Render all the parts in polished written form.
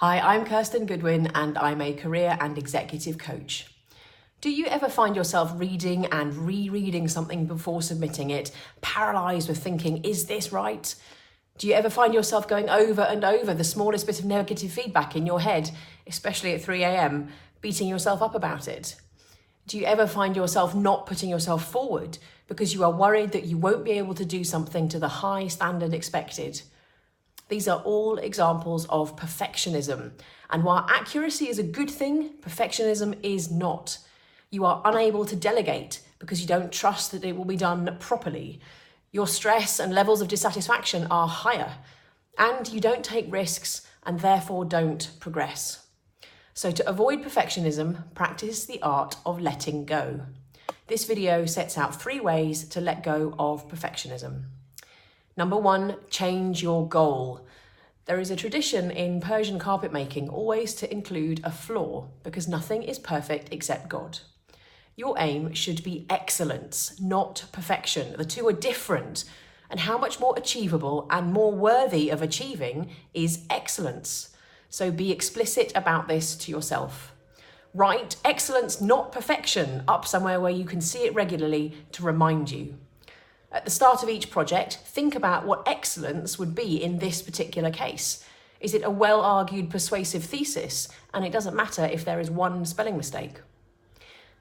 Hi, I'm Kirsten Goodwin and I'm a career and executive coach. Do you ever find yourself reading and rereading something before submitting it, paralysed with thinking, is this right? Do you ever find yourself going over and over the smallest bit of negative feedback in your head, especially at 3 a.m, beating yourself up about it? Do you ever find yourself not putting yourself forward because you are worried that you won't be able to do something to the high standard expected? These are all examples of perfectionism. And while accuracy is a good thing, perfectionism is not. You are unable to delegate because you don't trust that it will be done properly. Your stress and levels of dissatisfaction are higher, and you don't take risks and therefore don't progress. So to avoid perfectionism, practice the art of letting go. This video sets out 3 ways to let go of perfectionism. Number 1, change your goal. There is a tradition in Persian carpet making always to include a flaw because nothing is perfect except God. Your aim should be excellence, not perfection. The two are different. And how much more achievable and more worthy of achieving is excellence. So be explicit about this to yourself. Write excellence, not perfection, up somewhere where you can see it regularly to remind you. At the start of each project, think about what excellence would be in this particular case. Is it a well-argued, persuasive thesis? And it doesn't matter if there is one spelling mistake.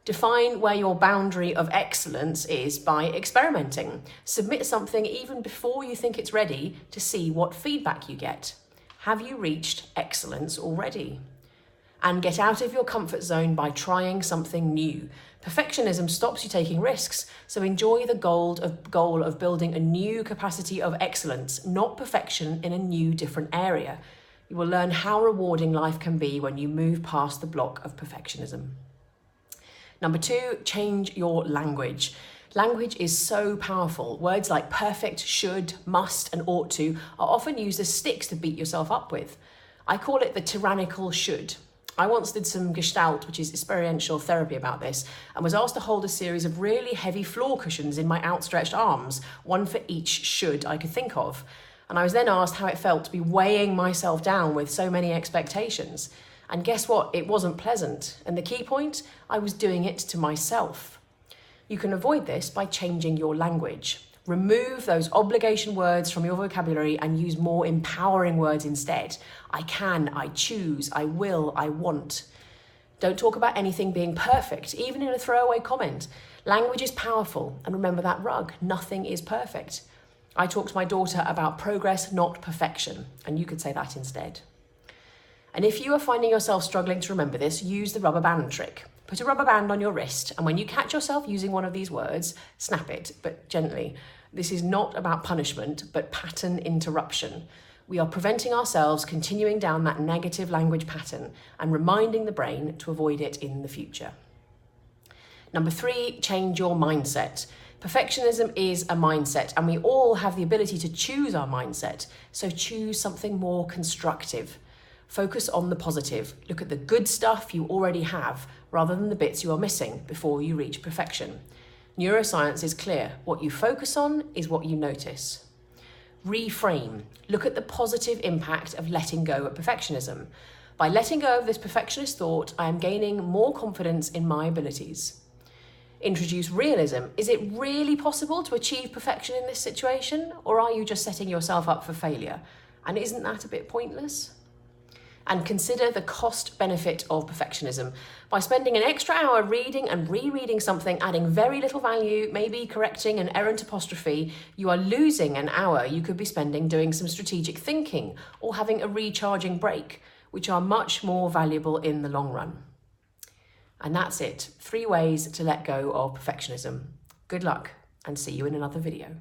Define where your boundary of excellence is by experimenting. Submit something even before you think it's ready to see what feedback you get. Have you reached excellence already? And get out of your comfort zone by trying something new. Perfectionism stops you taking risks, so enjoy the goal of building a new capacity of excellence, not perfection in a new, different area. You will learn how rewarding life can be when you move past the block of perfectionism. Number 2, change your language. Language is so powerful. Words like perfect, should, must, and ought to are often used as sticks to beat yourself up with. I call it the tyrannical should. I once did some Gestalt, which is experiential therapy, about this, and was asked to hold a series of really heavy floor cushions in my outstretched arms, one for each should I could think of. And I was then asked how it felt to be weighing myself down with so many expectations. And guess what? It wasn't pleasant. And the key point? I was doing it to myself. You can avoid this by changing your language. Remove those obligation words from your vocabulary and use more empowering words instead. I can, I choose, I will, I want. Don't talk about anything being perfect, even in a throwaway comment. Language is powerful, and remember that rug, nothing is perfect. I talk to my daughter about progress, not perfection, and you could say that instead. And if you are finding yourself struggling to remember this, use the rubber band trick. Put a rubber band on your wrist, and when you catch yourself using one of these words, snap it, but gently. This is not about punishment, but pattern interruption. We are preventing ourselves continuing down that negative language pattern and reminding the brain to avoid it in the future. Number 3, change your mindset. Perfectionism is a mindset, and we all have the ability to choose our mindset, so choose something more constructive. Focus on the positive. Look at the good stuff you already have rather than the bits you are missing before you reach perfection. Neuroscience is clear. What you focus on is what you notice. Reframe. Look at the positive impact of letting go of perfectionism. By letting go of this perfectionist thought, I am gaining more confidence in my abilities. Introduce realism. Is it really possible to achieve perfection in this situation, or are you just setting yourself up for failure? And isn't that a bit pointless? And consider the cost-benefit of perfectionism. By spending an extra hour reading and rereading something, adding very little value, maybe correcting an errant apostrophe, you are losing an hour you could be spending doing some strategic thinking or having a recharging break, which are much more valuable in the long run. And that's it. 3 ways to let go of perfectionism. Good luck, and see you in another video.